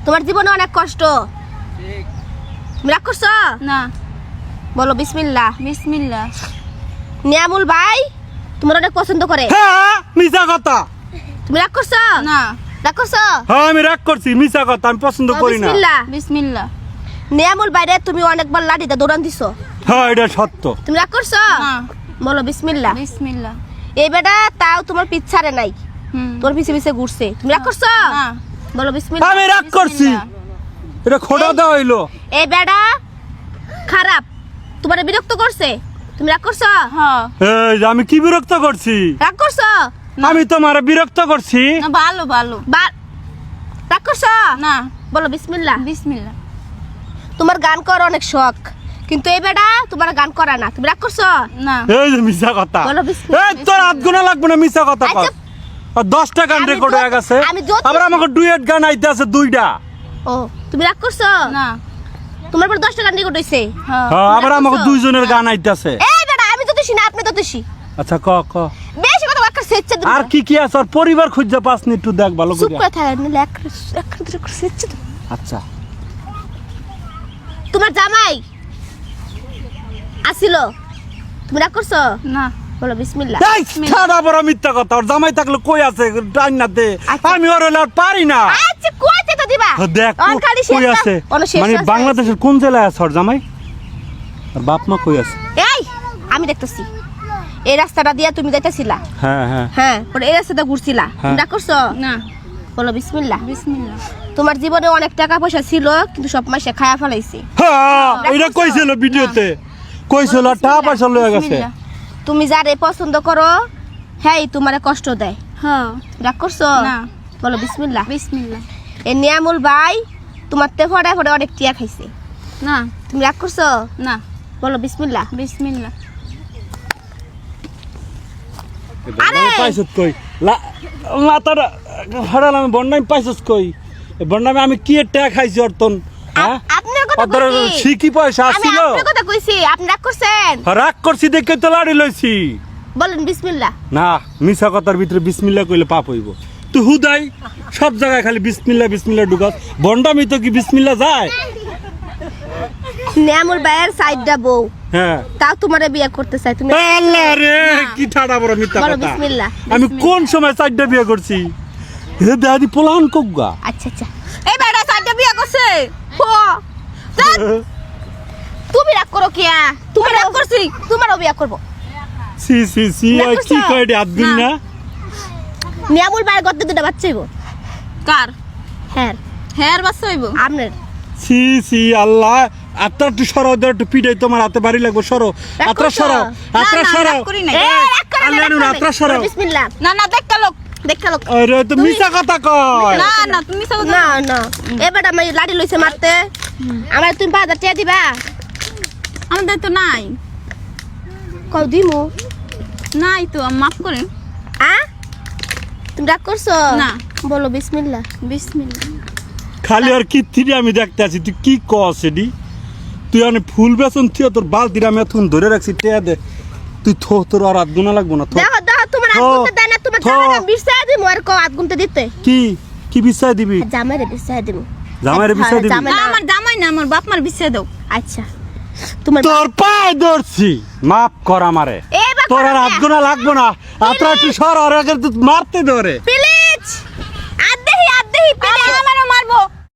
তোমার জীবনে অনেক কষ্ট। তুমি রাগ করছো? না। বলো বিসমিল্লাহ। বিসমিল্লাহ। নিয়ামুল ভাই তোমার অনেক পছন্দ করে। হ্যাঁ মিছা কথা। তুমি রাগ করছো? না। রাগ করছো? হ্যাঁ আমি রাগ করছি, মিছা কথা আমি পছন্দ করি না। বিসমিল্লাহ। বিসমিল্লাহ। নিয়ামুল বাইরে তুমি অনেকবার লাঠিতে দৌড়ান দিছো। হ্যাঁ এটা সত্য। তুমি রাগ করছো? না। বলো বিসমিল্লাহ। বিসমিল্লাহ। এই বেটা তাও তোমার পিছারে নাই, হুম। তোর পিছে পিছে ঘুরছে। তুমি রাগ করছো? না। বলো বিসমিল্লাহ। আমি রাগ করছি, এটা খোটা দেওয়া হইলো। এই বেটা খারাপ, তোমার বিরক্ত করছে। তুমি রাগ করছো? হ্যাঁ। এই যে আমি কি বিরক্ত করছি? রাগ করছো? আমি তোমার বিরক্ত করছি? না ভালো ভালো। রাগ করছো? না। বলো বিসমিল্লাহ। বিসমিল্লাহ। তোমার গান করার অনেক শখ, কিন্তু এই বেটা তোমার গান করা না। তুমি রাগ করছো? না। এই যে মিছা কথা। বলো বিসমিল্লাহ। এই তোর হাত গোনা লাগবে না, মিছা কথা কর। আচ্ছা। আর 10টা গান আমি রেকর্ড হয়ে গেছে, আমি যত- আবার আমাকে ডুয়েট গান আইতে আছে 2টা। ও তুমি রাগ করছো? না। তোমার পর 10টা গান রেকর্ড হইছে। হ্যাঁ। হ্যাঁ আবার রাগ আমাকে করছো? 2জনের গান আইতাছে। এই বেটা আমি তো দোষী না, আপনি তো দোষী। আচ্ছা ক ক বেশি কথা বাক্কা সেচ্ছে তুমি। আর কি কি আছে? আর পরিবার খুঁজে পাস নি, একটু দেখ ভালো চুপ করে। করে থাকেন না, এক সেচ্ছে তুমি। আচ্ছা তোমার জামাই আসিল, তুমি রাগ করছো? না। বলো বিসমিল্লাহ। এই ছাড়া বড় মিথ্যা কথা। ওর জামাই থাকলে কই আছে টাইম না দে। আচ্ছা। আমি ওর হলে আর পারি না। আচ্ছা কইতে তো দিবা। দেখ অন খালি শেষ কই না, আছে, অন শেষ মানে না। বাংলাদেশের কোন জেলায় আছে ওর জামাই? আর বাপ মা কই আছে? এই আমি দেখতেছি এই রাস্তাটা দিয়া তুমি যাইতাছিলা। হ্যাঁ হ্যাঁ হ্যাঁ পরে এই রাস্তাটা ঘুরছিলা। তুমি হ্যাঁ। রাগ করছো? না। বলো বিসমিল্লাহ। বিসমিল্লাহ। তোমার জীবনে অনেক টাকা পয়সা ছিল, কিন্তু সব মাসে খায়া ফেলাইছে। হ্যাঁ এটা করছো? কইছিল ভিডিওতে, কইছিল টাকা পয়সা লয়ে গেছে। বিসমিল্লাহ। তুমি যারে পছন্দ করো হ্যাঁ তোমারে কষ্ট দেয়। হ্যাঁ। রাগ করছো? না। বলো বিসমিল্লাহ। বিসমিল্লাহ। এই নিয়ামুল ভাই তোমার তে ফড়ায় ফড়ে অনেক টিয়া খাইছে। না। তুমি রাগ করছো? না। বলো বিসমিল্লাহ। বিসমিল্লাহ। আরে! পাইছত কই মাতাটা হারাল আমি বন্ডামি পাইছত কই? এই বন্ডামি আমি কি টাকা খাইছি অর্তন? হ্যাঁ আপনার কথা ওদের কইছি। শিকি পয়সা আমি আসছিল, আপনার কথা কইছি, আপনি রাগ করছেন? রাগ করছি দেখে তো লাড়ি লইছি। বলেন বিসমিল্লাহ। না মিছা কথার ভিতরে বিসমিল্লাহ কইলে পাপ হইব। তুই হুদাই সব জায়গায় খালি বিসমিল্লাহ বিসমিল্লাহ ঢুকাস, বন্ডামি তো কি বিসমিল্লাহ যায়? নিয়ামুল ভাইয়ের সাইডটা বউ, হ্যাঁ তাও তোমারে বিয়ে করতে চাই। তুমি আল্লাহ রে কি ঠাডা বড় মিথ্যা বলো কথা। বিসমিল্লাহ। আমি কোন সময় চারটা বিয়ে করছি? হে দাদি পোলান কোগা। আচ্ছা আচ্ছা এই বেটা সাইডটা বিয়ে করছে। ও তুমি রাগ করো কিয়া? তুমি রাগ করছি, তোমারও বিয়ে করব। সি সি সি রাগ কি করছো? কয় রে আদবিন না? নিয়ামুল ভাইয়ের গদ্দে দুটো বাচ্চা হইব। কার? হ্যাঁ হেয়ার বাচ্চা হইব? আপনার। সি সি আল্লাহ আত্রা একটু সরাও দাও, একটু পিটাই তোমার হাতে বাড়ি লাগবো। সরো রাগ আত্রা করছো? সরাও, আত্রা না, না, সরাও। রাগ করি নাই। এ রাগ করে না, আল্লাহ রাগ নুন, করে না। আত্রা সরাও। বলো বিসমিল্লাহ। না না দেখা লোক। দেখা লোক। আরে তো মিছা কথা কয়। না না তুমি সব না না এ বেটা আমি লাড়ি লইছে মারতে। আমার তুমি 5000 টাকা দিবা? আমাদের তো নাই। কও দিমু? নাই তো, মাফ করেন। আ তুমি রাগ করছো? না। বলো বিসমিল্লাহ। বিসমিল্লাহ। খালি আর কিত্তিরি আমি দেখতে আছি, তুই কি কস এডি? তুই অনেক ফুল বেসন তুই তোর বালতির আমি এতক্ষণ ধরে রাখছি, টেয়া দে। তুই থো তোর আর আধ গুণা লাগবো না। থো দেখো দেখো তোমার থো, আগুনতে দেয় না, তোমার থো। জামাইরে বিছায় দিমু। আর কও আগুনতে দিতে কি কি বিশ্বাস দিবি? জামাইরে বিছায় দিমু। জামাইরে বিশ্বাস দিবি? জামাই- না আমার জামাই না, আমার বাপ মার বিছে দাও। আচ্ছা তোমার তোর পায়ে ধরছি, মাফ কর আমারে। এবার তোর আর করো আধ না। গুণা লাগবো না। আত্রা একটু সর, আর আগে তুই মারতে ধরে। পিল